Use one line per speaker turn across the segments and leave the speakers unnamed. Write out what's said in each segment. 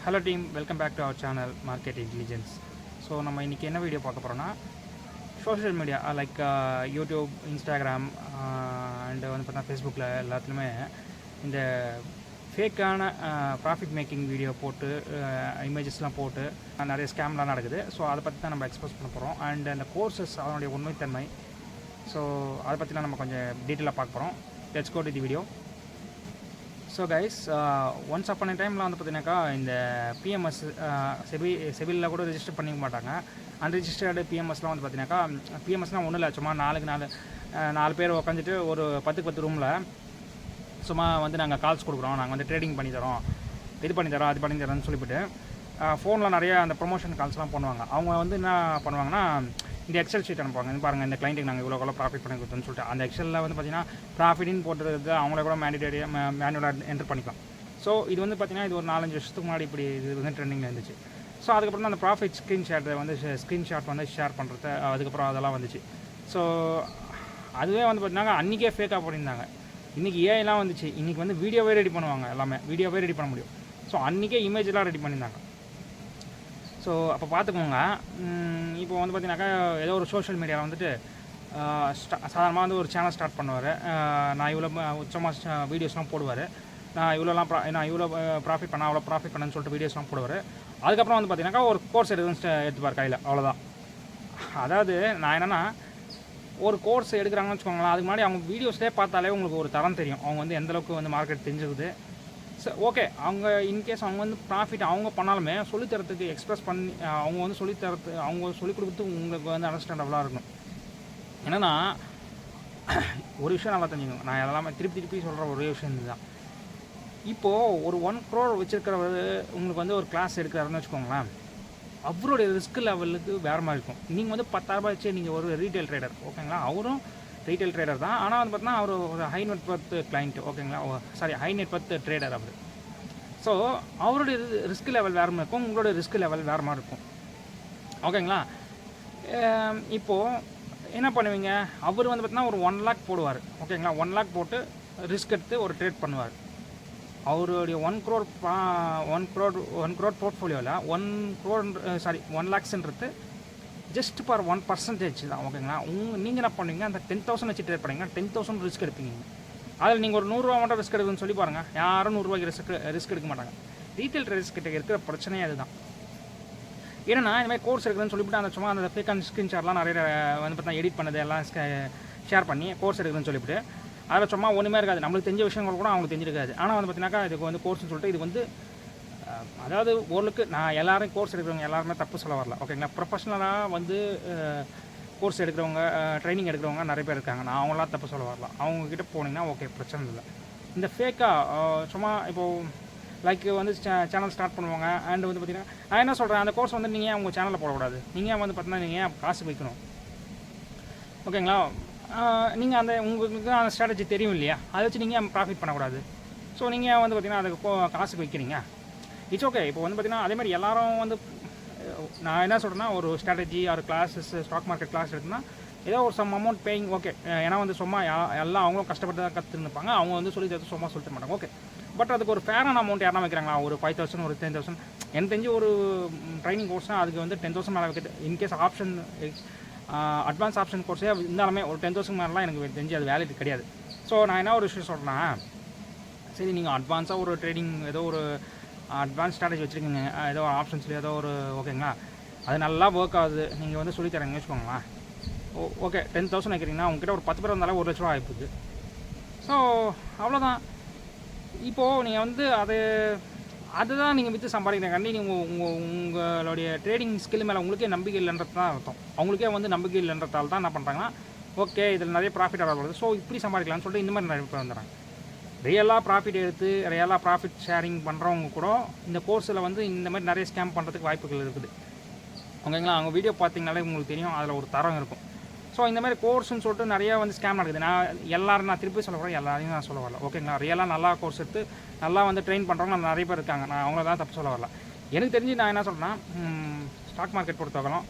Hello team, welcome back to our channel Market Intelligence. So நம்ம இன்னைக்கு என்ன video பார்க்க போறோம்னா social media like YouTube, Instagram and வந்து பார்த்தா ஃபேஸ்புக்கில் எல்லாத்துலேயுமே இந்த ஃபேக்கான ப்ராஃபிட் மேக்கிங் வீடியோ போட்டு இமேஜஸ்லாம் போட்டு நிறைய ஸ்கேம்லாம் நடக்குது. ஸோ அதை பற்றி தான் நம்ம எக்ஸ்போஸ் பண்ண போகிறோம். அண்ட் அந்த கோர்சஸ் அதனுடைய உண்மைத்தன்மை, ஸோ அதை பற்றிலாம் நம்ம கொஞ்சம் டீட்டெயிலாக பார்க்க போகிறோம். Let's go to the video. So guys, once upon a டைமில் வந்து பார்த்தீங்கன்னாக்கா இந்த பிஎம்எஸ் செபிலில் கூட ரெஜிஸ்டர் பண்ணிக்க மாட்டாங்க. அன்ரிஜிஸ்டர்டு பிஎம்எஸ்லாம் வந்து பார்த்தீங்கன்னாக்கா பிஎம்எஸ்லாம் ஒன்றும் இல்லை, சும்மா நாலு பேர் உட்காந்துட்டு ஒரு 10 ரூமில் சும்மா வந்து நாங்கள் கால்ஸ் கொடுக்குறோம், நாங்கள் வந்து ட்ரேடிங் பண்ணி தரோம், இது பண்ணி தரோம், அது பண்ணி தரோம்னு சொல்லிவிட்டு ஃபோனில் நிறைய அந்த ப்ரொமோஷன் கால்ஸ்லாம் பண்ணுவாங்க. அவங்க வந்து என்ன பண்ணுவாங்கன்னா இந்த எக்ஸல் ஷீட் அனுப்புவாங்க. இது பாருங்கள், இந்த கிளைண்ட்டுக்கு நாங்கள் இவ்வளோ ப்ராஃபிட் பண்ணி கொடுத்தோன்னு சொல்லிட்டு அந்த எக்ஸலில் வந்து பார்த்தீங்கன்னா ப்ராஃபிட்னு போட்டுறது அவங்கள கூட மேனுவலாக என்டர் பண்ணிக்கலாம். ஸோ இது வந்து பார்த்தீங்கன்னா இது ஒரு 4-5 வருஷத்துக்கு முன்னாடி இப்படி இது வந்து ட்ரெண்டிங்கில் இருந்துச்சு. ஸோ அதுக்கப்புறம் தான் அந்த ப்ராஃபிட் ஸ்க்ரீன்ஷாட் வந்து ஷேர் பண்ணுறது, அதுக்கப்புறம் அதெல்லாம் வந்துச்சு. ஸோ அதுவே வந்து பார்த்தீங்கன்னா அன்றைக்கே ஃபேக்காக பண்ணியிருந்தாங்க. இன்றைக்கி ஏஐலாம் வந்துச்சு, இன்றைக்கி வந்து வீடியோவே ரெடி பண்ணுவாங்க, எல்லாமே வீடியோவே ரெடி பண்ண முடியும். ஸோ அன்றைக்கே இமேஜெலாம் ரெடி பண்ணியிருந்தாங்க. ஸோ அப்போ பார்த்துக்கோங்க. இப்போ வந்து பார்த்தீங்கன்னாக்கா ஏதோ ஒரு சோஷியல் மீடியாவில் வந்துட்டு சாதாரணமாக வந்து ஒரு சேனல் ஸ்டார்ட் பண்ணுவார். நான் இவ்வளோ உச்சமாக வீடியோஸ்லாம் போடுவார், நான் இவ்வளோ ப்ராஃபிட் பண்ணேன், அவ்வளோ ப்ராஃபிட் பண்ணேன்னு சொல்லிட்டு வீடியோஸ்லாம் போடுவார். அதுக்கப்புறம் வந்து பார்த்தீங்கன்னாக்கா ஒரு கோர்ஸ் எடுத்துப்பார் கையில், அவ்வளோதான். அதாவது நான் என்னென்னா, ஒரு கோர்ஸ் எடுக்கிறாங்கன்னு வச்சுக்கோங்களேன், அதுக்கு முன்னாடி அவங்க வீடியோஸ்லேயே பார்த்தாலே உங்களுக்கு ஒரு தரம் தெரியும், அவங்க வந்து எந்தளவுக்கு வந்து மார்க்கெட் தெரிஞ்சுக்குது. சரி, ஓகே, அவங்க இன்கேஸ் அவங்க வந்து ப்ராஃபிட் அவங்க பண்ணாலுமே சொல்லித்தரத்துக்கு எக்ஸ்ப்ரெஸ் பண்ணி அவங்க வந்து அவங்க சொல்லிக் கொடுக்குறது உங்களுக்கு வந்து அண்டர்ஸ்டாண்டபுளாக இருக்கணும். என்னென்னா ஒரு விஷயம் நல்லா தெரிஞ்சுக்கணும், நான் எல்லாமே திருப்பி சொல்கிற ஒரே விஷயம் இதுதான். இப்போது ஒரு 1 crore வச்சுருக்கிறவர் உங்களுக்கு வந்து ஒரு கிளாஸ் எடுக்கிறாருன்னு வச்சுக்கோங்களேன், அவருடைய ரிஸ்க் லெவலுக்கு வேறு மாதிரி இருக்கும். நீங்கள் வந்து 10,000 வச்சு நீங்கள் ஒரு ரீட்டைல் ட்ரேடர், ஓகேங்களா, அவரும் ரீட்டைல் ட்ரேடர் தான். ஆனால் வந்து பார்த்தீங்கன்னா அவர் ஒரு ஹை நெட்வொர்த் கிளைண்ட், ஓகேங்களா, ஹை நெட்வொர்த் ட்ரேடர் அவர். ஸோ அவருடைய ரிஸ்க் லெவல் வேறு மாதிரி இருக்கும், உங்களுடைய ரிஸ்க் லெவல் வேறு மாதிரி இருக்கும், ஓகேங்களா. இப்போது என்ன பண்ணுவீங்க, அவர் வந்து பார்த்தீங்கன்னா ஒரு 1 lakh போடுவார், ஓகேங்களா, 1 lakh போட்டு ரிஸ்க் எடுத்து ஒரு ட்ரேட் பண்ணுவார். அவருடைய 1 crore போர்ட்ஃபோலியோவில் 1 lakhsன்றது ஜஸ்ட் ஃபார் 1% தான், ஓகேங்களா. நீங்கள் என்ன பண்ணுவீங்க, அந்த 10,000 வச்சு ட்ரேட் பண்ணிங்கன்னா 10,000 ரிஸ்க் எடுப்பீங்க. அதில் நீங்கள் ஒரு 100 ரூபா மட்டும் ரிஸ்க் எடுக்குன்னு சொல்லி பாருங்கள், யாரும் 100 ரூபாய்க்கு ரிஸ்க் எடுக்க மாட்டாங்க. ரீட்டைல் ட்ரேடர்ஸ் கிட்ட இருக்கிற பிரச்சனையே அதுதான். ஏன்னா இந்த மாதிரி கோர்ஸ் எடுக்குதுன்னு சொல்லிவிட்டு அந்த சும்மா அந்த ஃபேக் அண்ட் ஸ்க்ரீன்ஷாட்லாம் நிறைய வந்து பார்த்தா எடிட் பண்ணது எல்லாம் ஷேர் பண்ணி கோர்ஸ் எடுக்குதுன்னு சொல்லிவிட்டு அதில் சும்மா ஒன்றுமே இருக்காது, நம்மளுக்கு தெரிஞ்ச விஷயங்கள் கூட அவங்களுக்கு தெரிஞ்சிருக்காது. ஆனால் வந்து பார்த்தீங்கன்னாக்கா இதுக்கு வந்து கோர்ஸ்னு சொல்லிட்டு இது வந்து அதாவது ஓரளவுக்கு நான் எல்லாரும் கோர்ஸ் எடுக்கிறவங்க எல்லாருமே தப்பு சொல்ல வரல, ஓகேங்களா. ப்ரொஃபஷ்னலாக வந்து கோர்ஸ் எடுக்கிறவங்க, ட்ரைனிங் எடுக்கிறவங்க நிறைய பேர் இருக்காங்க, நான் அவங்களாம் தப்பு சொல்ல வரல. அவங்கக்கிட்ட போனீங்கன்னா ஓகே, பிரச்சனை இல்லை. இந்த ஃபேக்காக சும்மா இப்போது லைக் வந்து சேனல் ஸ்டார்ட் பண்ணுவாங்க. அண்ட் வந்து பார்த்திங்கன்னா நான் என்ன சொல்கிறேன், அந்த கோர்ஸ் வந்து நீங்கள் உங்கள் சேனலில் போடக்கூடாது, நீங்கள் வந்து பார்த்தீங்கன்னா நீங்கள் காசு வைக்கணும், ஓகேங்களா. நீங்கள் அந்த உங்களுக்கு அந்த ஸ்ட்ராட்டஜி தெரியும் இல்லையா, அதை வச்சு நீங்கள் ப்ராஃபிட் பண்ணக்கூடாது. ஸோ நீங்கள் வந்து பார்த்திங்கன்னா அதுக்கு காசுக்கு வைக்கிறீங்க, இட்ஸ் ஓகே. இப்போ வந்து பார்த்திங்கன்னா அதே மாதிரி எல்லோரும் வந்து நான் என்ன சொல்கிறேன்னா, ஒரு ஸ்ட்ராட்டஜி ஒரு கிளாஸஸ் ஸ்டாக் மார்க்கெட் கிளாஸ் எடுத்துன்னா ஏதோ ஒரு சம் அமௌண்ட் பேயிங், ஓகே. ஏன்னா வந்து சும்மா எல்லாம் அவங்களும் கஷ்டப்பட்டு தான் கற்றுருப்பாங்க, அவங்க வந்து சும்மா சொல்லிட்டு மாட்டாங்க, ஓகே. பட் அதுக்கு ஒரு ஃபேரான அமௌண்ட் யாரா வைக்கிறாங்களா, ஒரு 5,000 ஒரு 10,000. எனக்கு தெரிஞ்சு ஒரு ட்ரைனிங் கோர்ஸ்னால் அதுக்கு வந்து 10,000 மேலே வைக்கிறது. இன்கேஸ் ஆப்ஷன் அட்வான்ஸ் ஆப்ஷன் கோர்ஸே இருந்தாலுமே ஒரு 10,000 மேலாம் எனக்கு தெரிஞ்சு அது வேலிட் கிடையாது. ஸோ நான் என்ன ஒரு விஷயம் சொல்கிறேன்னா, சரி நீங்கள் அட்வான்ஸாக ஒரு ட்ரேடிங் ஏதோ ஒரு அட்வான்ஸ் ஸ்ட்ராட்டஜி வச்சுருக்கீங்க, ஏதோ ஆப்ஷன்ஸில் ஏதோ ஒரு, ஓகேங்களா, அது நல்லா ஒர்க் ஆகுது, நீங்கள் வந்து சொல்லித்தரீங்கன்னு வச்சுக்கோங்களேன், ஓகே. 10,000 வைக்கிறீங்கன்னா உங்ககிட்ட ஒரு 10 பேர் வந்தாலே 1 லட்ச ரூபா ஆகிப்போகுது. ஸோ அவ்வளோதான். இப்போது நீங்கள் வந்து அதுதான் நீங்கள் விற்று சம்பாதிக்கிறீங்க. நீங்கள் உங்களுடைய ட்ரேடிங் ஸ்கில் மேலே உங்களுக்கே நம்பிக்கை இல்லைன்றது தான் அர்த்தம். அவங்களுக்கே வந்து நம்பிக்கை இல்லைன்றதால தான் என்ன பண்ணுறாங்கன்னா, ஓகே இதில் நிறைய ப்ராஃபிட் வருது, ஸோ இப்படி சம்பாதிக்கலாம்னு சொல்லிட்டு இந்த மாதிரி நிறைய பேர் வந்துடுறாங்க. ரியலாக ப்ராஃபிட் எடுத்து ரியலாக ப்ராஃபிட் ஷேரிங் பண்ணுறவங்க கூட இந்த கோர்ஸில் வந்து இந்த மாதிரி நிறைய ஸ்கேம் பண்ணுறதுக்கு வாய்ப்புகள் இருக்குது, ஓகேங்களா. அவங்க வீடியோ பார்த்தீங்கனாலே உங்களுக்கு தெரியும், அதில் ஒரு தரம் இருக்கும். ஸோ இந்த மாதிரி கோர்ஸ்னு சொல்லிட்டு நிறையா வந்து ஸ்கேம் நடக்குது. நான் திருப்பி சொல்ல போகிறேன், எல்லாரையும் நான் சொல்ல வரல, ஓகேங்களா. ரியலாக நல்லா கோர்ஸ் எடுத்து நல்லா வந்து ட்ரெயின் பண்ணுறவங்க நிறைய பேர் இருக்காங்க, நான் அவங்கள தான் தப்பு சொல்ல வரல. எனக்கு தெரிஞ்சு நான் என்ன சொல்கிறேன்னா, ஸ்டாக் மார்க்கெட் பொறுத்தவரைக்கும்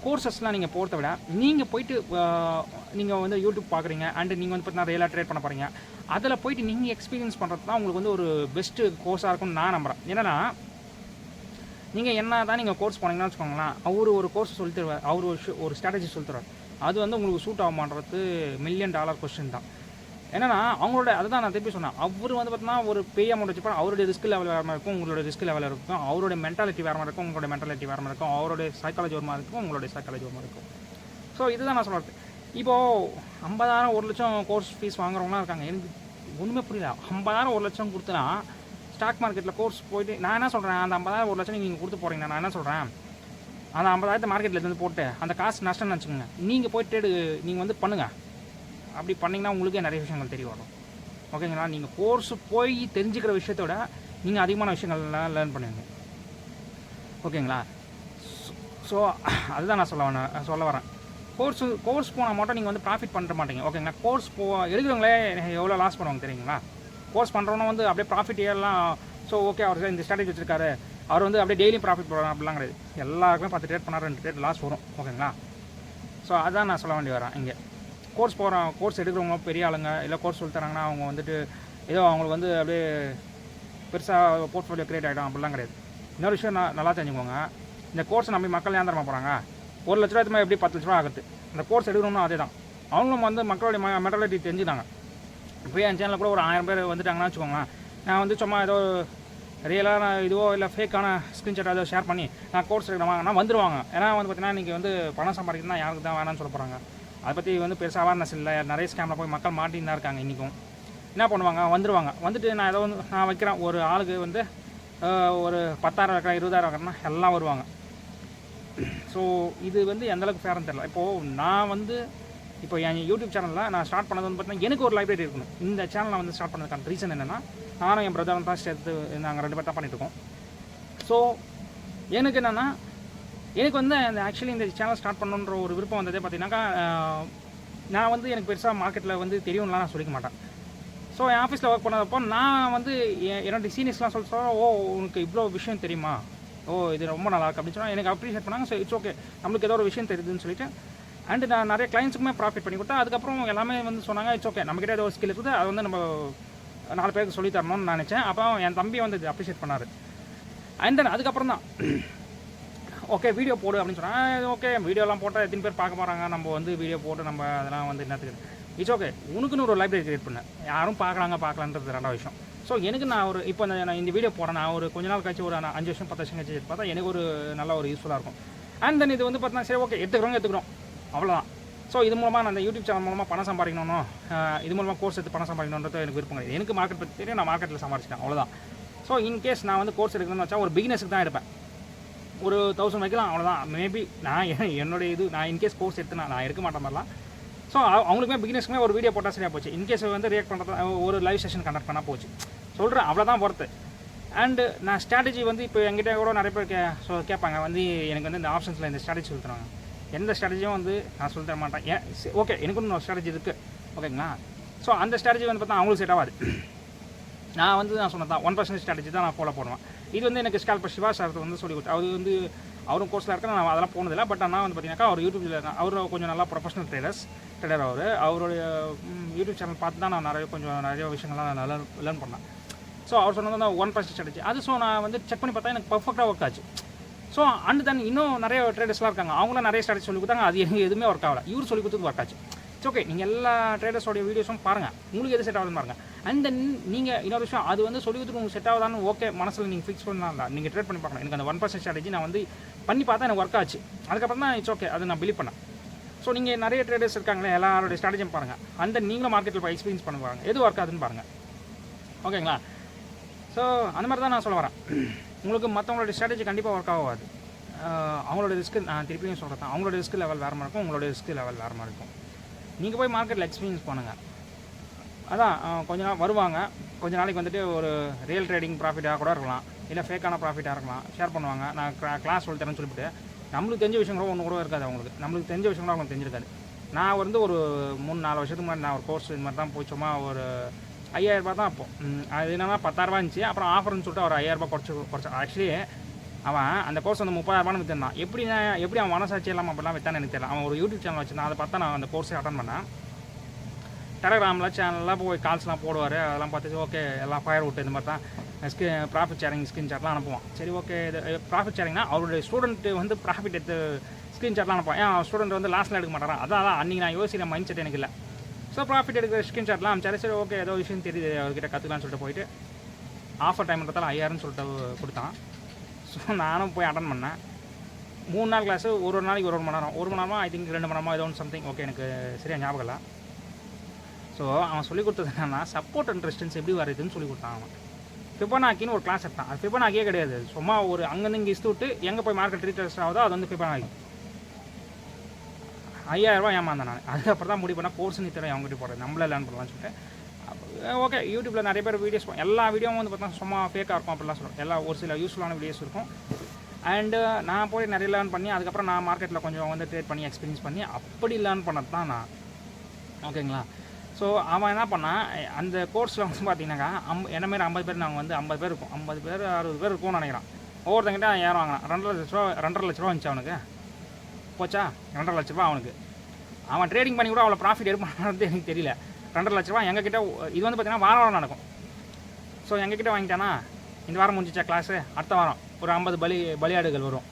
கோர்சஸ்லாம் நீங்கள் போகிறத விட நீங்கள் போய்ட்டு நீங்கள் வந்து யூடியூப் பார்க்குறீங்க அண்ட் நீங்கள் வந்து பார்த்தீங்கன்னா ரியலாக ட்ரேட் பண்ண போகிறீங்க, அதில் போய்ட்டு நீங்கள் எக்ஸ்பீரியன்ஸ் பண்ணுறது தான் உங்களுக்கு வந்து ஒரு பெஸ்ட்டு கோர்ஸாக இருக்கும்னு நான் நம்புகிறேன். ஏன்னா நீங்கள் என்ன தான் நீங்கள் கோர்ஸ் போனீங்கன்னா வச்சுக்கோங்களேன், அவர் ஒரு கோர்ஸ் சொல்லி தருவார், அவர் ஒரு ஸ்ட்ராட்டஜி சொல்லி தருவார். அது வந்து உங்களுக்கு சூட் ஆக மாட்டேறது $1 மில்லியன் கொஸ்டின் தான். என்னன்னா அவங்களோட அதுதான் நான் திருப்பி சொன்னேன், அவர் வந்து பார்த்தீங்கன்னா ஒரு பெரிய அமௌண்ட் வச்சுப்பா, அவருடைய ரிஸ்க் லெவல் வேறு மாதிரி இருக்கும், உங்களோட ரிஸ்க் லெவல் இருக்கும், அவருடைய மென்டாலிட்டி வேறு மாதிரி இருக்கும், உங்களோட மென்டாலிட்டி வேறு மாதிரி இருக்கும், அவருடைய சைக்காலஜி ஒரு மாதிரி இருக்கும், உங்களுடைய சைக்காலஜி ஒரு மாதிரி இருக்கும். ஸோ இதுதான் நான் சொல்கிறது. இப்போது 50,000 1,00,000 கோர்ஸ் ஃபீஸ் வாங்குறவங்களாம் இருக்காங்க. எனக்கு ஒன்றுமே புரியல. 50,000 1,00,000 கொடுத்தனா ஸ்டாக் மார்க்கெட்டில் கோர்ஸ் போயிட்டு நான் என்ன சொல்கிறேன், அந்த 50,000 1,00,000 நீங்கள் கொடுத்து போகிறீங்க, நான் என்ன சொல்கிறேன், அந்த 50,000 மார்க்கெட்டில் இருந்து போட்டு அந்த காசு நஷ்டம்னு வச்சுக்கோங்க, நீங்கள் போய் ட்ரேடு நீங்கள் வந்து பண்ணுங்கள். அப்படி பண்ணிங்கன்னா உங்களுக்கே நிறைய விஷயங்கள் தெரிய வரும். ஓகேங்களா? நீங்கள் கோர்ஸு போய் தெரிஞ்சுக்கிற விஷயத்தோட நீங்கள் அதிகமான விஷயங்கள்லாம் லேர்ன் பண்ணுவீங்க. ஓகேங்களா? ஸோ அதுதான் நான் சொல்ல வரேன். கோர்ஸ் போனால் மட்டும் நீங்கள் வந்து ப்ராஃபிட் பண்ண மாட்டீங்க. ஓகேங்களா? கோர்ஸ் எடுக்கிறவங்களே எவ்வளோ லாஸ் பண்ணுவாங்க தெரியுங்களா? கோர்ஸ் பண்ணுறவங்க வந்து அப்படியே ப்ராஃபிட் எல்லாம் ஸோ ஓகே அவர் இந்த ஸ்ட்ராட்டஜி வச்சுருக்காரு, அவர் வந்து அப்படியே டெய்லியும் ப்ராஃபிட் போடுறாங்க அப்படிலாம் கிடையாது. எல்லாருக்குமே 10 ட்ரேட் பண்ணால் 2 ட்ரேட் லாஸ் வரும். ஓகேங்களா? ஸோ அதான் நான் சொல்ல வேண்டி வரேன். இங்கே கோர்ஸ் எடுக்கிறவங்க பெரிய ஆளுங்க இல்லை கோர்ஸ் சொல்லி தராங்கன்னா அவங்க வந்துட்டு ஏதோ அவங்களுக்கு வந்து அப்படியே பெருசாக போர்ட்ஃபோலியோ கிரியேட் ஆகிடும் அப்படிலாம் கிடையாது. இன்னொரு விஷயம் நல்லா தெரிஞ்சுக்கோங்க, இந்த கோர்ஸை நம்பி மக்கள் ஏன் தரமா போகிறாங்க? 1 லட்ச ரூபாய்க்கு எப்படி 10 லட்ச ரூபா ஆகுது. இந்த கோர்ஸ் எடுக்கணும்னா அதே தான். அவங்களும் வந்து மக்களுடைய மென்டாலிட்டி தெரிஞ்சுட்டாங்க. இப்போ என் சேனலில் கூட ஒரு 1000 பேர் வந்துட்டாங்கன்னா வச்சுக்கோங்களேன், நான் வந்து சும்மா ஏதோ ரியலான இதுவோ இல்லை ஃபேக்கான ஸ்க்ரீன்ஷாட் ஏதோ ஷேர் பண்ணி நான் கோர்ஸ் எடுக்கணுமாங்கன்னா வந்துடுவாங்க. ஏன்னா வந்து பார்த்தீங்கன்னா இன்றைக்கி வந்து பணம் சம்பாதிக்கணும்னா யாருக்கு தான் வேணாம்னு சொல்ல போகிறாங்க. அதை பற்றி வந்து பெருசாக அவேர்னஸ் இல்லை. நிறைய ஸ்கேமில் போய் மக்கள் மாட்டின்னு தான் இருக்காங்க. இன்றைக்கும் என்ன பண்ணுவாங்க, வந்துடுவாங்க. வந்துட்டு நான் ஏதோ வந்து நான் வைக்கிறேன், ஒரு ஆளுக்கு வந்து ஒரு 10,000 வைக்கிறேன், 20,000 வைக்கிறேன்னா எல்லாம் வருவாங்க. ஸோ இது வந்து எந்தளவுக்கு ஃபேர்னு தெரியல. இப்போது நான் வந்து இப்போ என் யூடியூப் சேனலில் நான் ஸ்டார்ட் பண்ணது வந்து பார்த்தீங்கன்னா எனக்கு ஒரு லைப்ரரி இருக்கணும். இந்த சேனலை வந்து ஸ்டார்ட் பண்ணதுக்கான ரீசன் என்னென்னா, நானும் என் பிரதரும் தான் சேர்த்து நாங்கள் 2 பேர் தான் பண்ணிகிட்ருக்கோம். ஸோ எனக்கு என்னென்னா, எனக்கு வந்து அந்த ஆக்சுவலி இந்த சேனல் ஸ்டார்ட் பண்ணணுன்ற ஒரு விருப்பம் வந்ததே பார்த்தீங்கன்னாக்கா, நான் வந்து எனக்கு பெருசாக மார்க்கெட்டில் வந்து தெரியும்லாம் நான் சொல்லிக்க மாட்டேன். ஸோ என் ஆஃபீஸில் ஒர்க் பண்ணதப்போ நான் வந்து என்னோடய சீனியர்ஸ்லாம் சொல்ல ஓ உனக்கு இவ்வளோ விஷயம் தெரியுமா, ஓ இது ரொம்ப நல்லா இருக்குது அப்படின்னு சொன்னால் எனக்கு அப்ரிஷியேட் பண்ணாங்க. ஸோ இட்ஸ் ஓகே, நம்மளுக்கு ஏதோ ஒரு விஷயம் தெரியுதுன்னு சொல்லிட்டு அண்டு நான் நிறைய கிளைண்ட்ஸுக்குமே ப்ராஃபிட் பண்ணி கொடுத்தேன். அதுக்கப்புறம் எல்லாமே வந்து சொன்னாங்க இட்ஸ் ஓகே, நம்மக்கிட்ட ஏதோ ஒரு ஸ்கில் இருக்குது, அது வந்து நம்ம 4 பேருக்கு சொல்லி தரணும்னு நினச்சேன். அப்போ என் தம்பி வந்து இது அப்ரிஷியேட் பண்ணார். அண்ட் தென் அதுக்கப்புறம் தான் ஓகே வீடியோ போடு அப்படின்னு சொன்னால், ஓகே வீடியோலாம் போட்டால் எத்தனை பேர் பார்க்க போகிறாங்க, நம்ம வந்து வீடியோ போட்டு நம்ம அதெல்லாம் வந்து என்னத்துக்கு, இட்ஸ் ஓகே உனக்குன்னு ஒரு லைப்ரரி கிரியேட் பண்ணேன், யாரும் பார்க்கலான்றது 2வது விஷயம். ஸோ எனக்கு நான் ஒரு இப்போ நான் இந்த வீடியோ போகிறேன், நான் ஒரு கொஞ்ச நாள் கழிச்சு ஒரு 5 வருஷம் 10 வருஷம் கழிச்சு பார்த்தா எனக்கு ஒரு நல்ல ஒரு யூஸ்ஃபுல்லாக இருக்கும். அண்ட் தென் இது வந்து பார்த்தீங்கன்னா சரி ஓகே எடுத்துக்கிறோம் அவ்வளோதான். ஸோ இது மூலமாக நான் அந்த யூடியூப் சேனல் மூலமாக பணம் சம்பாதிக்கணும், இது மூலமாக கோர்ஸ் எடுத்து பணம் சம்பாதிக்கணுன்றது எனக்கு விருப்பம் கிடையாது. எனக்கு மார்க்கெட் பற்றி தெரியும், நான் மார்க்கெட்டில் சம்பாதிச்சிட்டேன் அவ்வளோதான். ஸோ இன்கேஸ் நான் வந்து கோர்ஸ் எடுக்கணும்னு வச்சா ஒரு பிகினஸுக்கு தான் எடுப்பேன், ஒரு 1000 வைக்கலாம் அவ்வளோதான். மேபி நான் என்னுடைய இது நான் இன்கேஸ் கோர்ஸ் எடுத்து நான் எடுக்க மாட்டேன் மாதிரிலாம். ஸோ அவங்களுக்குமே பிகினஸ்க்குமே ஒரு வீடியோ போட்டால் சரியாக போச்சு. இன்கேஸ் வந்து ரியாக்ட் பண்ணுறது ஒரு லைவ் செஷன் கண்டக்ட் பண்ணால் போச்சு. சொல்கிறேன் அவ்வளோதான் ஒர்த்து. அண்டு நான் ஸ்ட்ராட்டஜி வந்து இப்போ என்கிட்ட கூட நிறைய பேர் கேட்பாங்க வந்து எனக்கு வந்து இந்த ஆப்ஷன்ஸில் இந்த ஸ்ட்ராட்டஜி சொல்லி தருவாங்க. எந்த ஸ்ட்ராட்டஜியும் வந்து நான் சொல்லி தர மாட்டேன். ஓகே எனக்கு இன்னொரு ஸ்ட்ராட்டஜி இருக்குது ஓகேங்களா. ஸோ அந்த ஸ்ட்ராட்டஜி வந்து பார்த்தா அவங்களுக்கு செட் ஆகாது. நான் சொன்னது தான் 1% ஸ்ட்ராட்டஜி தான் நான் ஃபாலோ பண்ணுவேன். இது வந்து எனக்கு ஸ்கால்பர் சிவா சார் வந்து சொல்லி கொடுத்து, அவர் வந்து அவரும் கோர்ஸில் இருக்க, நான் அதெல்லாம் போனதில்லை. பட் ஆனால் வந்து பார்த்தீங்கன்னாக்கா அவர் யூடியூப்பில் அவர் கொஞ்சம் நல்லா ப்ரொஃபஷனல் ட்ரேடர் அவருடைய யூடியூப் சேனல் பார்த்து தான் நான் நிறைய விஷயங்கள்லாம் நான் லேர்ன் பண்ணேன். ஸோ அவர் சொன்னது வந்து 1% ஸ்ட்ராட்டஜி அது. ஸோ நான் வந்து செக் பண்ணி பார்த்தா எனக்கு பர்ஃபெக்டாக ஒர்க் ஆச்சு. ஸோ அண்ட் தென் இன்னும் நிறைய ட்ரேடர்ஸ்லாம் இருக்காங்க, அவங்களும் நிறைய ஸ்ட்ராட்டஜி சொல்லி கொடுத்தாங்க, அது எனக்கு எதுவுமே ஒர்க் ஆகலை. இவர் சொல்லி கொடுத்தது ஒர்க் ஆச்சு. இட்ஸ் ஓகே, நீங்கள் எல்லா ட்ரேடர்ஸோடைய வீடியோஸும் பாருங்கள், உங்களுக்கு எது செட் ஆகுதுன்னு பாருங்கள். அண்ட் தென் நீங்கள் இன்னொரு விஷயம், அது வந்து சொல்லி கொடுத்துட்டு உங்களுக்கு செட் ஆகுதான்னு ஓகே மனசில் நீங்கள் ஃபிக்ஸ் பண்ணலாம், நீங்கள் ட்ரேட் பண்ணி பார்க்கணும். எனக்கு அந்த 1% ஸ்ட்ராட்டஜி நான் வந்து பண்ணி பார்த்தா எனக்கு ஒர்க் ஆச்சு. அதுக்கப்புறம் தான் இட்ஸ் ஓகே அது நான் பிலீவ் பண்ணேன். ஸோ நீங்கள் நிறைய ட்ரேடர்ஸ் இருக்காங்களே, எல்லாரோடைய ஸ்ட்ராட்டஜியும் பாருங்கள். அண்ட் தென் நீங்களும் மார்க்கெட்டில் போய் எக்ஸ்பீரியன்ஸ் பண்ணுவாங்க, எது ஒர்க் ஆகுதுன்னு பாருங்கள். ஓகேங்களா. ஸோ அந்த மாதிரி தான் நான் சொல்ல வரேன். உங்களுக்கு மற்றவங்களோட ஸ்ட்ராட்டஜி கண்டிப்பாக ஒர்க் ஆகாது. அவங்களோட ரிஸ்க்கு நான் திருப்பியும் சொல்கிறேன், அவங்களோட ரிஸ்க் லெவல் வேறு மாதிரி இருக்கும், உங்களோட ரிஸ்க் லெவல் வேறு மாதிரி இருக்கும். நீங்கள் போய் மார்க்கெட்டில் எக்ஸ்பீரியன்ஸ் பண்ணுங்கள். அதான் கொஞ்ச நாள் வருவாங்க, கொஞ்ச நாளைக்கு வந்துட்டு ஒரு ரியல் ட்ரேடிங் ப்ராஃபிட்டாக கூட இருக்கலாம், இல்லை ஃபேக்கான ப்ராஃபிட்டாக இருக்கலாம், ஷேர் பண்ணுவாங்க. நான் கிளாஸ் சொல்லி தரேன்னு சொல்லிவிட்டு நம்மளுக்கு தெரிஞ்ச விஷயம் கூட ஒன்று கூட இருக்காது அவங்களுக்கு, நம்மளுக்கு தெரிஞ்ச விஷயம் கூட அவங்களுக்கு தெரிஞ்சிருக்காது. நான் வந்து ஒரு 3-4 வருஷத்துக்கு முன்னாடி நான் ஒரு கோர்ஸ் இது மாதிரி தான் போய் சும்மா ஒரு 5000 ரூபா தான் அப்போது. அது என்னன்னா 10,000 ரூபா இருந்துச்சு. அப்புறம் ஆஃபர்னு சொல்லிட்டு ஒரு 5000 ரூபா குறைச்சி ஆக்சுவலி அவன் அந்த கோர்ஸ் வந்து 30,000 ரூபான்னு விற்றுந்தான். எப்படி அவன் மனசாட்சி இல்லாமல் அப்படிலாம் விற்றான்னு எனக்கு தெரியல. அவன் ஒரு யூடியூப் சேனல் வச்சுருந்தான், அதை பார்த்தா நான் அந்த கோர்ஸை அட்டன் பண்ணேன். டெலகிராமில் சேனல்லாம் போய் கால்ஸ்லாம் போடுவார். அதெல்லாம் பார்த்துட்டு ஓகே எல்லாம் ஃபயர் விட்டு இந்த மாதிரி தான் ப்ராஃபிட் ஷேரிங் ஸ்க்ரீன்ஷாட்லாம் அனுப்புவோம். சரி ஓகே இது ப்ராஃபிட் ஷேரிங்னா அவருடைய ஸ்டூடெண்ட்டு வந்து ப்ராஃபிட் எடுத்து ஸ்க்ரீன்ஷாட்லாம் அனுப்புவோம். ஏன் ஸ்டூடெண்ட் வந்து லாஸ்ட்டில் எடுக்க மாட்டாரா? அதான் அன்றைக்கி நான் யோசிக்கிற மைண்ட் செட் எனக்கு இல்லை. ஸோ ப்ராஃபிட் எடுக்கிற ஸ்க்ரீன்ஷாட்லாம் அனுப்பிச்சாரு. சரி ஓகே ஏதோ விஷயம் தெரியுது அவர்கிட்ட கற்றுக்கலான்னு சொல்லிட்டு போயிட்டு ஆஃபர் டைம்ன்றதால 5000 சொல்லிட்டு கொடுத்தான். ஸோ நானும் போய் அட்டன் பண்ணேன். 3 நாள் கிளாஸு, ஒரு நாளைக்கு ஒரு மணி நேரம், 1 மணி நேரமாக ஐ திங்க் 2 மணி நேரமாக ஏதோ ஒன்று சம்திங். ஓகே எனக்கு சரியாக ஞாபகம் இல்லை. ஸோ அவன் சொல்லிக் கொடுத்தது என்னன்னா சப்போர்ட் அண்ட் ரெசிஸ்டன்ஸ் எப்படி வருதுன்னு சொல்லி கொடுத்தான். அவன் ஃபிபனாக்கின்னு ஒரு கிளாஸ் எடுத்தான். அது ஃபிபனாக்கியே கிடையாது, சும்மா ஒரு அங்கேருந்து இங்கே இஸ்து விட்டு எங்கே போய் மார்க்கெட் ரீடெஸ்ட் ஆகுதோ அது வந்து ஃபிபனாக்கி. 5000 ரூபா ஏமாந்தேன் நான். அதுக்கப்புறம் தான் முடிவு பண்ணால் கோர்ஸ் நீ தரேன் அவங்ககிட்ட போடுறது, நம்மளே லேர்ன் பண்ணலாம்னு சொல்லிட்டு. ஓகே யூடியூப்பில் நிறைய பேர் வீடியோஸ் எல்லா வீடியோவும் வந்து பார்த்தா சும்மா ஃபேக்காக இருக்கும் அப்படிலாம் சொல்லுவோம். எல்லாம் ஒரு சில யூஸ்ஃபுல்லான வீடியோஸ் இருக்கும். அண்டு நான் போய் நிறைய லேர்ன் பண்ணி அதுக்கப்புறம் நான் மார்க்கெட்டில் கொஞ்சம் வந்து ட்ரேட் பண்ணி எக்ஸ்பீரியன்ஸ் பண்ணி அப்படி லேர்ன் பண்ணது தான் நான். ஓகேங்களா? ஸோ அவன் என்ன பண்ணால் அந்த கோர்ஸில் வந்து பார்த்தீங்கன்னாக்கா என்ன மாரி 50 பேர் நாங்கள் வந்து 50 பேர் இருக்கும், 50 பேர் 60 பேர் இருக்கும்னு நினைக்கிறான். ஒவ்வொருத்தங்கிட்ட 1000 வாங்கினான். 2,50,000 ரூபா வந்துச்சு அவனுக்கு. போச்சா 2,50,000 ரூபா அவனுக்கு. அவன் ட்ரேடிங் பண்ணி கூட அவ்வளோ ப்ராஃபிட் எடுப்பானது எனக்கு தெரியல. 2,50,000 ரூபா எங்ககிட்ட இது வந்து பார்த்தீங்கன்னா வாரம் நடக்கும். ஸோ எங்ககிட்ட வாங்கிட்டானா இந்த வாரம் முடிஞ்சிச்சா கிளாஸு, அடுத்த வாரம் ஒரு 50 பலியாடுகள் வரும்.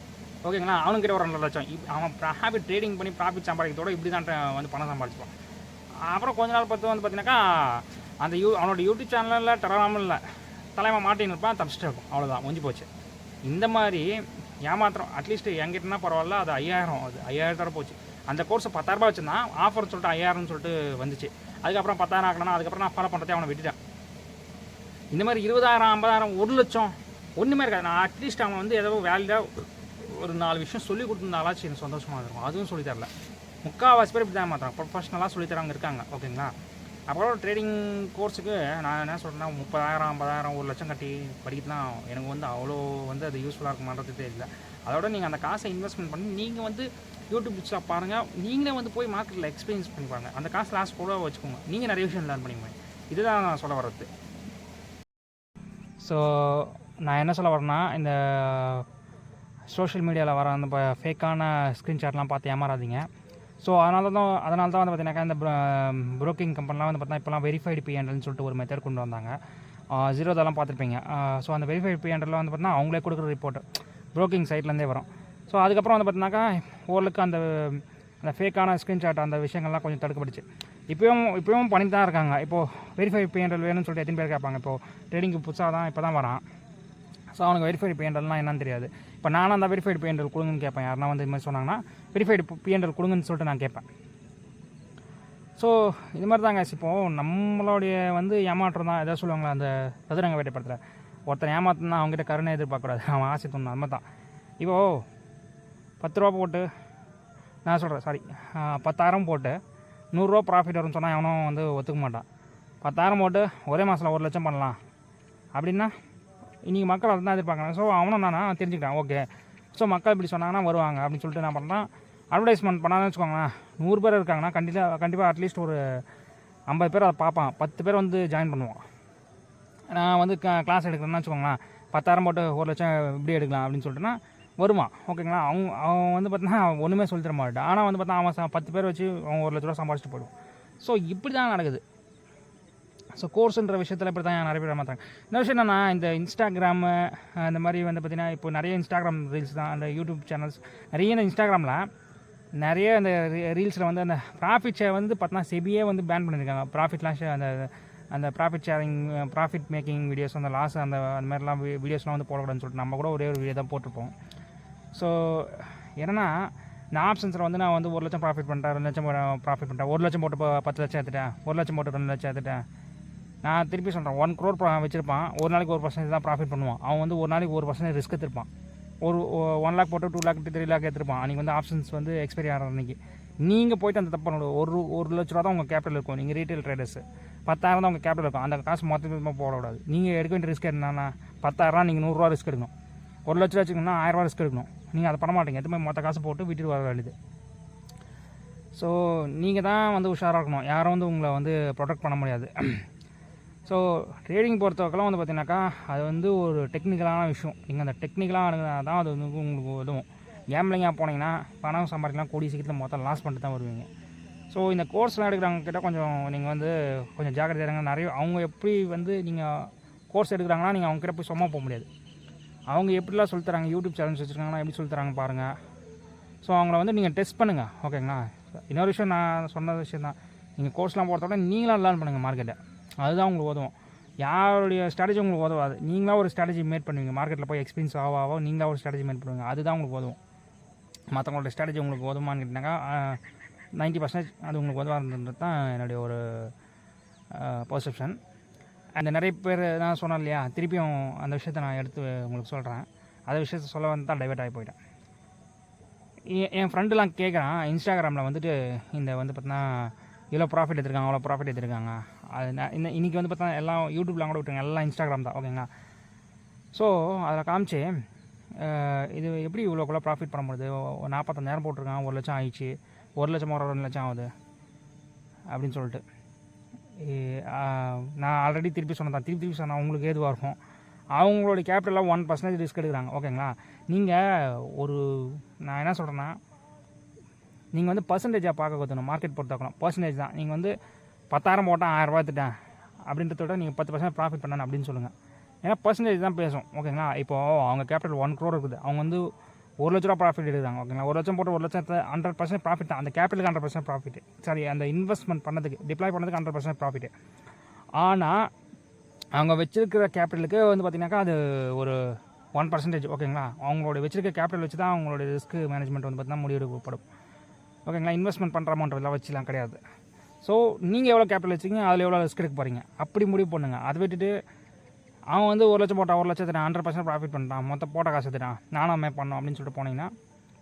ஓகேங்களா? அவனுக்கிட்ட ஒரு 2,00,000. அவன் ப்ராஃபிட் ட்ரேடிங் பண்ணி ப்ராஃபிட் சம்பாதிக்கிறதோட இப்படி தான் வந்து பணம் சம்பாதிச்சுப்பான். அப்புறம் கொஞ்ச நாள் பார்த்து வந்து பார்த்தீங்கன்னாக்கா அந்த அவனோட யூடியூப் சேனலில் டெலகிராமில் இல்லை தலைமை மாட்டின்னு இருப்பான், தப்பிச்சிட்டு இருக்கும். அவ்வளோதான், முடிஞ்சு போச்சு. இந்த மாதிரி ஏமாத்திரம் அட்லீஸ்ட் எங்கிட்டனா பரவாயில்ல. அது 5000, அது 5000 போச்சு. அந்த கோர்ஸை 10,000 ரூபா வச்சுருந்தான். ஆஃபர் சொல்லிட்டு 5000 சொல்லிட்டு வந்துச்சு. அதுக்கப்புறம் 10,000 ஆக்கணும். அதுக்கப்புறம் நான் ஃபாலோ பண்ணுறதே அவனை விட்டுட்டேன். இந்த மாதிரி 20,000, 50,000, 1,00,000 ஒன்றுமே இருக்காது. நான் அட்லீஸ்ட் அவன் வந்து ஏதோ வேலையாக ஒரு 4 விஷயம் சொல்லி கொடுத்துருந்தாலாச்சும் எனக்கு சந்தோஷமாக இருக்கும். அதுவும் சொல்லி தரல. முக்கால்வாசி பேர் இப்படி தான் மாத்திரம் ப்ரொஃபஷ்னலாக சொல்லித்தரவங்க இருக்காங்க. ஓகேங்களா? அப்புறம் ட்ரேடிங் கோர்ஸுக்கு நான் என்ன சொல்கிறேன்னா 30,000, 50,000, 1,00,000 கட்டி படிக்கலாம் எனக்கு வந்து அவ்வளோ வந்து அது யூஸ்ஃபுல்லாக இருக்குமான்றது தெரியல. அதோட நீங்கள் அந்த காசை இன்வெஸ்ட்மெண்ட் பண்ணி நீங்கள் வந்து யூடியூப் ஷாப் பாருங்கள், நீங்களே வந்து போய் மார்க்கெட்டில் எக்ஸ்பீரியன்ஸ் பண்ணி பாருங்கள். அந்த காசு லாஸ்ட் கூட வச்சுக்கோங்க, நீங்கள் நிறைய விஷயம் லேர்ன் பண்ணிக்கோங்க. இதுதான் நான் சொல்ல வர்றது. ஸோ நான் என்ன சொல்ல வரேன்னா இந்த சோஷியல் மீடியாவில் வர அந்த ஃபேக்கான ஸ்க்ரீன்ஷாட்லாம் பார்த்து ஏமாறாதீங்க. ஸோ அதனால தான் வந்து பார்த்தீங்கன்னாக்கா இந்த ப்ரோக்கிங் கம்பெனிலாம் வந்து பார்த்தீங்கன்னா இப்போலாம் வெரிஃபைடு பிஎன்எல்னு சொல்லிட்டு ஒரு மெத்தட் கொண்டு வந்தாங்க. ஜீரோதெல்லாம் பார்த்துருப்பீங்க. ஸோ அந்த வெரிஃபைடு பிஎன்எல்ல வந்து பார்த்தீங்கன்னா அவங்களே கொடுக்குற ரிப்போர்ட் ப்ரோக்கிங் சைட்லேருந்தே வரும். ஸோ அதுக்கப்புறம் வந்து பார்த்தீங்கன்னாக்கா ஓரளவுக்கு அந்த ஃபேக்கான ஸ்க்ரீன்ஷாட் அந்த விஷயங்கள்லாம் கொஞ்சம் தடுக்கப்பட்டுச்சு. இப்போயும் பண்ணிட்டு தான் இருக்காங்க. இப்போது வெரிஃபைடு பிஎன்எல் வேணும்னு சொல்லிட்டு எத்தனை பேர் கேட்பாங்க. இப்போது ட்ரேடிங்கு புதுசாக தான் இப்போ தான் வரான். ஸோ அவனுக்கு வெரிஃபைடு பிஎன்எல்னால் என்னன்னு தெரியாது. இப்போ நானும் அந்த வெரிஃபைடு பிஎன்எல் கொடுங்கன்னு கேட்பேன். யாருனா வந்து இது மாதிரி சொன்னாங்கன்னா வெரிஃபைடு பிஎன்எல் கொடுங்கன்னு சொல்லிட்டு நான் கேட்பேன். ஸோ இது மாதிரி தாங்க. இப்போது நம்மளுடைய வந்து ஏமாற்றம் தான். எதாவது சொல்லுவாங்களா அந்த சதுரங்க வேட்டைப்படத்தில் ஒருத்தன் ஏமாத்தினா அவங்ககிட்ட கருணை எதிர்பார்க்கக்கூடாது, அவன் ஆசை தோணும். அது மாதிரி தான். இப்போது 10 ரூபா போட்டு நான் சொல்கிறேன் 10,000 போட்டு 100 ரூபா ப்ராஃபிட் வரும்னு சொன்னால் எவனும் வந்து ஒத்துக்க மாட்டான். 10,000 போட்டு ஒரே மாதத்தில் 1,00,000 பண்ணலாம் அப்படின்னா இன்றைக்கி மக்கள் அதை தான் எதிர்பார்க்குறாங்க. ஸோ அவனும் நான் தெரிஞ்சுக்கிட்டேன். ஓகே ஸோ மக்கள் இப்படி சொன்னாங்கன்னா வருவாங்க அப்படின்னு சொல்லிட்டு என்ன பண்ணுறேன், அட்வர்டைஸ்மெண்ட் பண்ணான்னு வச்சுக்கோங்களேன். 100 பேர் இருக்காங்கன்னா கண்டிப்பாக அட்லீஸ்ட் ஒரு 50 பேர் அதை பார்ப்பான், 10 பேர் வந்து ஜாயின் பண்ணுவான். நான் வந்து கிளாஸ் எடுக்கிறேன்னு வச்சுக்கோங்களேன், 10,000 போட்டு 1,00,000 இப்படி எடுக்கலாம் அப்படின்னு சொல்லிட்டுனா வருவான். ஓகேங்களா? அவன் வந்து பார்த்தீங்கன்னா ஒன்றுமே சொல்லி தர மாட்டான். ஆனால் வந்து பார்த்தா அவன் 10 பேர் வச்சு அவன் 1,00,000 ரூபா சம்பாதிச்சிட்டு போயிடுவான். ஸோ இப்படி தான் நடக்குது. ஸோ கோர்ஸுன்ற விஷயத்தில் இப்படி தான் நிறைய பேர் மாற்றாங்க. இந்த விஷயம் என்னென்னா இந்த இன்ஸ்டாகிராமு இந்த மாதிரி வந்து பார்த்திங்கன்னா இப்போ நிறைய இன்ஸ்டாகிராம் ரீல்ஸ் தான், அந்த யூடியூப் சேனல்ஸ் நிறைய இந்த இன்ஸ்டாகிராமில் நிறைய அந்த ரீல்ஸில் வந்து அந்த ப்ராஃபிட் ஷேர் வந்து பார்த்தீங்கன்னா செபியே வந்து பேன் பண்ணியிருக்காங்க. ப்ராஃபிட்லாம் அந்த profit sharing, profit making videos, அந்த லாஸ் அந்த மாதிரிலாம் வீடியோஸ்லாம் வந்து போடக்கூடாதுன்னு சொல்லிட்டு நம்ம கூட ஒரே ஒரு வீடியோ தான் போட்டிருப்போம். ஸோ என்னென்னா இந்த ஆப்ஷன்ஸில் வந்து நான் வந்து 1,00,000 ப்ராஃபிட் பண்ணிட்டேன், 2,00,000 ப்ராஃபிட் பண்ணிட்டேன், 1,00,000 போட்டு 10,00,000 எடுத்துட்டேன், 1,00,000 போட்டு 2,00,000 எடுத்துட்டேன். நான் திருப்பி சொல்கிறேன், 1 crore வச்சுருப்பான், ஒரு நாளைக்கு 1% தான் ப்ராஃபிட் பண்ணுவான். அவன் வந்து ஒரு நாளைக்கு 1% ரிஸ்க் எடுத்துருப்பான். ஒரு 1 lakh போட்டு 2 lakh 3 lakh எடுத்துருப்பான். அன்றைக்கி வந்து ஆப்ஷன்ஸ் வந்து எக்ஸ்பைரி ஆகிற அன்றைக்கி நீங்கள் போய்ட்டு அந்த தப்பு பண்ணணும். 1,00,000 தான் உங்கள் கேபிட்டல் இருக்கும். நீங்கள் ரீட்டைல் ட்ரேடர்ஸ் 10,000 தான் உங்கள் கேபிட்டல் இருக்கும். அந்த காசு மொத்தமாக போடக்கூடாது. நீங்கள் எடுக்க வேண்டிய ரிஸ்க் என்னன்னா 10,000 நீங்கள் 100 ரூபா ரிஸ்க் எடுக்கணும். 1,00,000 வச்சுக்கணும்னா 1000 ரூபா ரிஸ்க் எடுக்கணும். நீங்கள் அதை பண்ண மாட்டீங்க. எதுவுமே மொத்த காசு போட்டு விட்டுட்டு வர வேண்டியது. ஸோ நீங்கள் தான் வந்து உஷாராக இருக்கணும். யாரும் வந்து உங்களை வந்து ப்ரொடெக்ட் பண்ண முடியாது. ஸோ ட்ரேடிங் பொறுத்தவரைக்கும் வந்து பார்த்தீங்கன்னாக்கா அது வந்து ஒரு டெக்னிக்கலான விஷயம். நீங்கள் அந்த டெக்னிக்கலாக அணுகுனா தான் அது வந்து உங்களுக்கு உதவும். கேம்பிளிங்காக போனீங்கன்னா பணம் சம்பாதிக்கலாம், கூடிய சீக்கிரத்தில் மொத்தம் லாஸ் பண்ணிட்டு தான் வருவீங்க. ஸோ இந்த கோர்ஸ்லாம் எடுக்கிறவங்க கிட்ட கொஞ்சம் நீங்கள் வந்து கொஞ்சம் ஜாக்கிரதையாக இருங்க. நிறைய அவங்க எப்படி வந்து நீங்கள் கோர்ஸ் எடுக்கிறாங்கன்னா நீங்கள் அவங்ககிட்ட போய் சும்மா போக முடியாது. அவங்க எப்படிலாம் சொல்லித்தராங்க, யூடியூப் சேனல்ஸ் வச்சுருக்காங்கன்னா எப்படி சொல்லித்தராங்க பாருங்கள். ஸோ அவங்கள வந்து நீங்கள் டெஸ்ட் பண்ணுங்கள், ஓகேங்களா. இன்னொரு விஷயம் நான் சொன்ன விஷயம் தான், நீங்கள் கோர்ஸ்லாம் போகிறத விட நீங்களாக லேர்ன் பண்ணுங்கள் மார்க்கெட்டை. அதுதான் உங்களுக்கு உதவும். யாருடைய ஸ்ட்ராட்டஜி உங்களுக்கு உதவாது. நீங்களாக ஒரு ஸ்ட்ராட்டஜி மேட் பண்ணுவீங்க. மார்க்கெட்டில் போய் எக்ஸ்பீரியன்ஸ் ஆக நீங்களாக ஒரு ஸ்ட்ராட்டஜி மேட் பண்ணுவீங்க. அதுதான் உங்களுக்கு உதவும். மற்றவங்களோட ஸ்ட்ராட்டஜி உங்களுக்கு உதவுமான்னு கேட்டிங்கனாக்கா 90% அது உங்களுக்கு உதவாதுன்றது தான் என்னுடைய ஒரு பர்செப்ஷன். அந்த நிறைய பேர் நான் சொன்னேன் இல்லையா, திருப்பியும் அந்த விஷயத்தை நான் எடுத்து உங்களுக்கு சொல்கிறேன். அந்த விஷயத்தை சொல்ல வந்து தான் டைவெர்ட் ஆகி போயிட்டேன். என் ஃப்ரெண்டுலாம் கேட்குறான், இன்ஸ்டாகிராமில் வந்துட்டு இந்த வந்து பார்த்தீங்கன்னா இவ்வளோ ப்ராஃபிட் எடுத்திருக்காங்க, அவ்வளோ ப்ராஃபிட் எடுத்திருக்காங்க. அது நான் இன்றைக்கி வந்து பார்த்தா எல்லாம் யூடியூப்லாம் கூட விட்டுருங்க, எல்லாம் இன்ஸ்டாகிராம் தான், ஓகேங்களா. ஸோ அதில் காமிச்சு இது எப்படி இவ்வளோக்குள்ள ப்ராஃபிட் பண்ண முடியுது, 45,000 போட்டிருக்கான், 1 லட்சம் ஆயிடுச்சு, 1 லட்சம் 2 லட்சம் ஆகுது அப்படின்னு சொல்லிட்டு. நான் ஆல்ரெடி திருப்பி சொன்னேன் உங்களுக்கு ஏதுவாக இருக்கும். அவங்களோட கேபிட்டலாக 1% ரிஸ்க் எடுக்கிறாங்க, ஓகேங்களா. நான் என்ன சொல்கிறேன்னா, நீங்கள் வந்து பர்சன்டேஜாக பார்க்க கற்றுக்கணும். மார்க்கெட் பொறுத்தாக்கணும் பர்சன்டேஜ் தான். நீங்கள் வந்து 10,000 போட்டால் 1000 எடுத்துட்டேன் அப்படின்றத நீங்கள் 10% ப்ராஃபிட் பண்ணணும் அப்படின்னு சொல்லுங்கள். ஏன்னா பர்சன்டேஜ் தான் பேசும், ஓகேங்களா. இப்போது அவங்க கேபிட்டல் 1 crore இருக்குது, அவங்க வந்து 1 லட்ச ரூபா ப்ராஃபிட் எடுக்கிறாங்க, ஓகேங்களா. 1 லட்சம் போட்டு 1 லட்சத்தை 100% ப்ராஃபிட் தான். அந்த கேபிட்டலுக்கு 100% ப்ராஃபிட், சாரி அந்த இன்வெஸ்ட்மெண்ட் பண்ணதுக்கு டிப்ளாய் பண்ணதுக்கு 100% ப்ராஃபிட்டு. ஆனால் அவங்க வச்சுருக்கிற கேபிட்டலுக்கு வந்து பார்த்திங்கனாக்கா அது ஒரு 1%, ஓகேங்களா. அவங்களோட வச்சுருக்க கேபிட்டல் வச்சு தான் அவங்களோட ரிஸ்க் மேனேஜ்மெண்ட் வந்து பார்த்திங்கன்னா முடிவெடுக்கப்படும், ஓகேங்களா. இன்வெஸ்ட்மெண்ட் பண்ணுற அமௌண்ட்டெல்லாம் வச்சுலாம் கிடையாது. ஸோ நீங்கள் எவ்வளோ கேபிட்டல் வச்சுக்கிங்க, அதில் எவ்வளோ ரிஸ்க் எடுக்க போகிறீங்க அப்படி முடிவு பண்ணுங்கள். அதை விட்டுட்டு அவன் வந்து 1 லட்சம் போட்டான், 1 லட்சத்தை 100% ப்ராஃபிட் பண்ணிட்டான், மொத்தம் போட்ட காசு எடுத்துட்டான், நானும் பண்ணோம் அப்படின்னு சொல்லிட்டு போனீங்கன்னா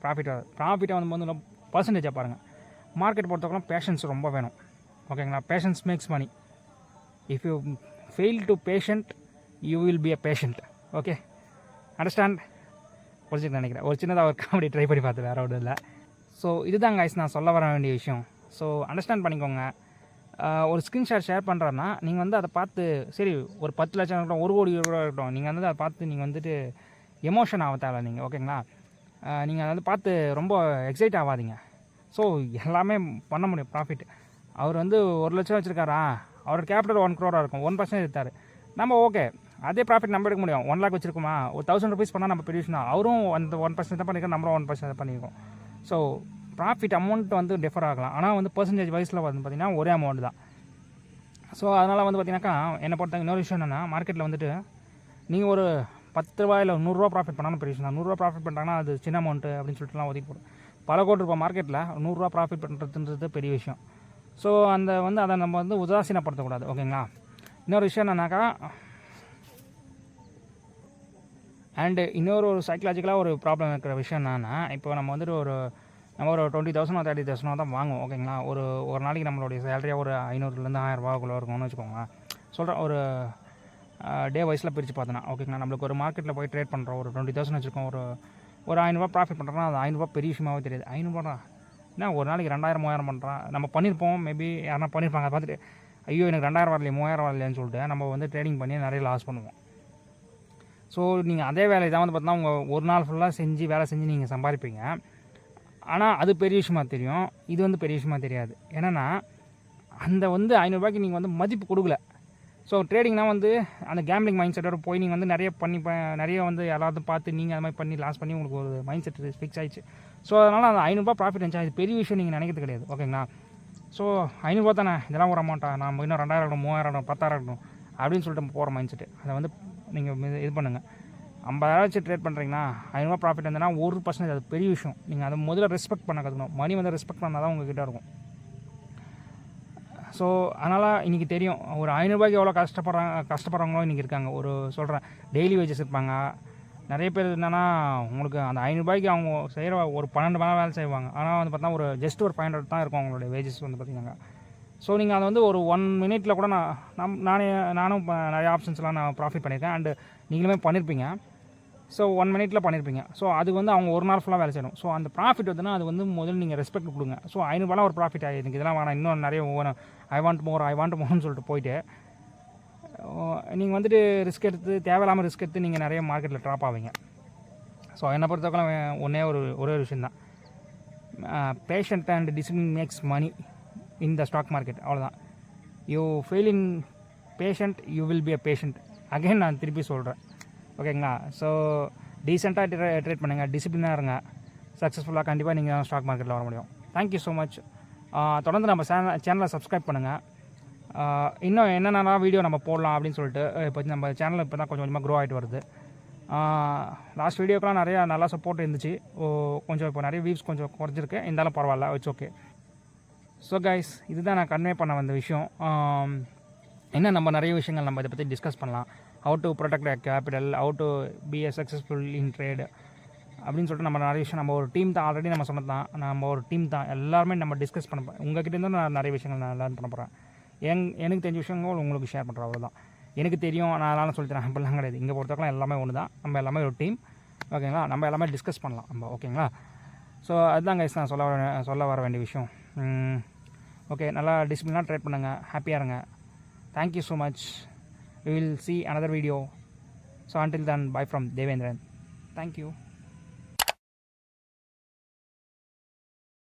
ப்ராஃபிட்டை வந்து பர்சன்டேஜாக பாருங்கள். மார்க்கெட் பொறுத்தவரைக்கும் பேஷன்ஸ் ரொம்ப வேணும், ஓகேங்களா. Patience makes money. If you fail to patient you will be a patient, okay, understand. புரிஞ்சுட்டு நினைக்கிறேன். ஒரு சின்னதாக ஒரு காமெடி ட்ரை பண்ணி பார்த்து வேறு ஒன்றும் இல்லை. ஸோ இதுதான் கைஸ் நான் சொல்ல வர வேண்டிய விஷயம். ஸோ அண்டர்ஸ்டாண்ட் பண்ணிக்கோங்க. ஒரு ஸ்க்ரீன்ஷாட் ஷேர் பண்ணுறேன்னா நீங்கள் வந்து அதை பார்த்து சரி ஒரு 10 லட்சம் இருக்கட்டும், 1 கோடி ரூபா இருக்கட்டும், நீங்கள் வந்து அதை பார்த்து நீங்கள் வந்துட்டு எமோஷன் ஆக தேவை நீங்கள், ஓகேங்களா. நீங்கள் அதை வந்து பார்த்து ரொம்ப எக்ஸைட் ஆகாதீங்க. ஸோ எல்லாமே பண்ண முடியும் ப்ராஃபிட். அவர் வந்து 1 லட்சம் வச்சுருக்காரா, அவரோட கேபிட்டல் 1 crore இருக்கும், 1% எடுத்தார், நம்ம ஓகே அதே ப்ராஃபிட் நம்ம எடுக்க முடியும். 1 lakh வச்சுருக்குமா, ஒரு 1000 rupees பண்ணால் நம்ம பெரிய விஷயம். அவரும் அந்த 1% தான் பண்ணியிருக்கோம், நம்மளும் 1% பண்ணியிருக்கோம். ஸோ ப்ராஃபிட் அமௌண்ட் வந்து டிஃபர் ஆகலாம், ஆனால் வந்து பர்சன்டேஜ் வைஸில் வந்து பார்த்திங்கன்னா ஒரே அமௌண்ட் தான். ஸோ அதனால் வந்து பார்த்திங்கனாக்கா என்னை பொறுத்த இன்னொரு விஷயம் என்னென்னா, மார்க்கெட்டில் வந்துட்டு நீங்கள் ஒரு 10 ரூபா இல்லை 100 ரூபா ப்ராஃபிட் பண்ணாலும் பெரிய விஷயம் தான். 100 ரூபா ப்ராஃபிட் பண்ணுறாங்கன்னா அது சின்ன அமௌண்ட்டு அப்படின்னு சொல்லிட்டுலாம் ஒதுக்கி போடும். பல கோடி ரூபாய் மார்க்கெட்டில் 100 ரூபா ப்ராஃபிட் பண்ணுறதுன்றது பெரிய விஷயம். ஸோ அதை நம்ம வந்து உதாசீனப்படுத்தக்கூடாது, ஓகேங்களா. இன்னொரு விஷயம் என்னன்னாக்கா, அண்டு இன்னொரு சைக்கலாஜிக்கலாக ஒரு ப்ராப்ளம் இருக்கிற விஷயம் என்னென்னா, இப்போ நம்ம வந்துட்டு ஒரு 20,000 30,000 தான் வாங்குவோம், ஓகேங்களா. ஒரு நாளைக்கு நம்மளுடைய சேலரியாக ஒரு 500லேருந்து 1000 ரூபாக்குள்ளே இருக்கும்னு வச்சுக்கோங்க. சொல்கிறேன், ஒரு டே வைஸில் பிரித்து பார்த்தோன்னா, ஓகேங்களா. நம்மளுக்கு ஒரு மார்க்கெட்டில் போய் ட்ரேட் பண்ணுறோம், ஒரு 20,000 வச்சுருக்கோம், ஒரு 500 ப்ராஃபிட் பண்ணுறோன்னா அது 500 பெரிய விஷயமாகவே தெரியாது. 500 ஏன்னா ஒரு நாளைக்கு 2000 3000 பண்ணுறான், நம்ம பண்ணியிருப்போம், மேபி யாரா பண்ணியிருப்பாங்க, அதை பார்த்துட்டு ஐயோ எனக்கு 2000 வரலையே 3000 வரலையான்னு சொல்லிட்டு நம்ம வந்து ட்ரேடிங் பண்ணி நிறைய லாஸ் பண்ணுவோம். ஸோ நீங்கள் அதே வேலை தான் வந்து பார்த்தீங்கன்னா உங்கள் ஒரு நாள் ஃபுல்லாக வேலை செஞ்சு நீங்கள் சம்பாதிப்பீங்க. ஆனால் அது பெரிய விஷயமா தெரியும், இது வந்து பெரிய விஷயமா தெரியாது. என்னென்னா அந்த வந்து 500 ரூபாய்க்கு நீங்கள் வந்து மதிப்பு கொடுக்கல. ஸோ ட்ரேடிங்னால் வந்து அந்த கேம்பிளிங் மைண்ட் செட்டோட போய் நீங்கள் வந்து நிறைய வந்து யாராவது பார்த்து நீங்கள் அது மாதிரி பண்ணி லாஸ் பண்ணி உங்களுக்கு ஒரு மைண்ட் செட் ஃபிக்ஸ் ஆகிடுச்சு. ஸோ அதனால் அந்த 500 ரூபா ப்ராஃபிட் இருந்துச்சு, அது பெரிய விஷயம் நீங்கள் நினைக்கிறது கிடையாது, ஓகேங்களா. ஸோ 500 ரூபா தானே, இதெல்லாம் ஒரு அமௌண்ட்டா, நம்ம இன்னும் 2000 இருக்கணும், 3000 இருக்கணும், 10,000 இருக்கணும் அப்படின்னு சொல்லிட்டு போகிற மைண்ட் செட்டு. அதை வந்து நீங்கள் இது பண்ணுங்கள். 50,000 வச்சு ட்ரேட் பண்ணுறீங்கன்னா 500 ரூபா ப்ராஃபிட் இருந்ததுன்னா 1% அது பெரிய விஷயம். நீங்கள் அதை முதல்ல ரெஸ்பெக்ட் பண்ண கற்றுக்கணும். மணி வந்து ரெஸ்பெக்ட் பண்ணால் தான் உங்கள்கிட்ட இருக்கும். ஸோ அதனால் இன்றைக்கி தெரியும் ஒரு 500 ரூபாய்க்கு எவ்வளோ கஷ்டப்படுறவங்களும் இன்றைக்கி இருக்காங்க. ஒரு சொல்கிறேன், டெய்லி வேஜஸ் இருப்பாங்க நிறைய பேர். என்னென்னா உங்களுக்கு அந்த 500 ரூபாய்க்கு அவங்க செய்கிற ஒரு 12 மணி நேரம் வேலை செய்வாங்க, ஆனால் வந்து பார்த்தா ஒரு ஜஸ்ட் ஒரு 500 தான் இருக்கும் அவங்களுடைய வேஜஸ் வந்து பார்த்திங்கன்னா. ஸோ நீங்கள் அதை வந்து ஒரு 1 minute கூட நானும் நிறைய ஆப்ஷன்ஸ்லாம் நான் ப்ராஃபிட் பண்ணியிருக்கேன், அண்டு நீங்களுமே பண்ணியிருப்பீங்க. ஸோ 1 minute பண்ணியிருப்பீங்க. ஸோ அது வந்து அவங்க ஒரு நாள் ஃபுல்லாக வேலை செய்யணும். ஸோ அந்த ப்ராஃபிட் வந்துன்னா அது வந்து முதல்ல நீங்கள் ரெஸ்பெக்ட் கொடுங்க. ஸோ 500 ரூபாலாம் ஒரு ப்ராஃபிட் ஆகிருக்கு, இதெல்லாம் வேணாம், இன்னும் நிறைய வேணும், ஐ வாண்ட் மோர்னு சொல்லிட்டு போயிட்டு நீங்கள் வந்துட்டு ரிஸ்க் எடுத்து தேவையில்லாமல் ரிஸ்க் எடுத்து நீங்கள் நிறைய மார்க்கெட்டில் ட்ராப் ஆவீங்க. ஸோ என்னை பொறுத்தவரைக்கும் ஒரே ஒரு விஷயந்தான், patient and discipline makes money. In the stock market. அவ்வளோதான். You fail in patient, you will be a patient. Again நான் திருப்பி சொல்கிறேன், ஓகேங்களா? ஸோ டீசெண்டாக ட்ரேட் பண்ணுங்கள், டிசிப்ளினாக இருங்க, சக்ஸஸ்ஃபுல்லாக கண்டிப்பாக நீங்கள் ஸ்டாக் மார்க்கெட்டில் வர முடியும். Thank you so much. தொடர்ந்து நம்ம சேனலை சப்ஸ்கிரைப் பண்ணுங்கள். இன்னும் என்னென்ன வீடியோ நம்ம போடலாம் அப்படின்னு சொல்லிட்டு இப்போ நம்ம சேனல் இப்போ தான் கொஞ்சம் கொஞ்சமாக க்ரோ ஆகிட்டு வருது. லாஸ்ட் வீடியோக்கெலாம் நிறையா நல்லா சப்போர்ட் இருந்துச்சு. கொஞ்சம் இப்போ நிறைய வியூஸ் கொஞ்சம் குறைஞ்சிருக்கு, இருந்தாலும் பரவாயில்ல, இட்ஸ் ஓகே. ஸோ கைஸ், இதுதான் நான் கன்வே பண்ண வந்த விஷயம். இன்னும் நம்ம நிறைய விஷயங்கள் நம்ம இதை பற்றி டிஸ்கஸ் பண்ணலாம். How to protect capital, how to be a successful in trade அப்படின்னு சொல்லிட்டு நம்ம நிறைய விஷயம், நம்ம ஒரு டீம் தான், ஆல்ரெடி நம்ம சொன்னது தான், நம்ம ஒரு டீம் தான், எல்லாருமே நம்ம டிஸ்கஸ் பண்ண போகிறோம். உங்கள்கிட்டேருந்து நான் நிறைய விஷயங்கள் நான் லேர்ன் பண்ண போகிறேன். எனக்கு தெரிஞ்ச விஷயங்கள் உங்களுக்கு ஷேர் பண்ணுறேன், அவ்வளோதான். எனக்கு தெரியும், நான் எல்லாம் சொல்லித்தரேன் அப்படிலாம் கிடையாது. இங்கே பொறுத்தவரைக்கும் எல்லாமே ஒன்று தான், நம்ம எல்லாமே ஒரு டீம், ஓகேங்களா? நம்ம எல்லாமே டிஸ்கஸ் பண்ணலாம் நம்ம, ஓகேங்களா? ஸோ அதுதான் கைஸ் நான் சொல்ல வர வேண்டிய விஷயம். ஓகே, நல்லா டிசிப்ளினாக ட்ரேட் பண்ணுங்கள், ஹாப்பியாக இருங்க. Thank you so much. We will see another video. So until then, bye from Devendran. Thank you.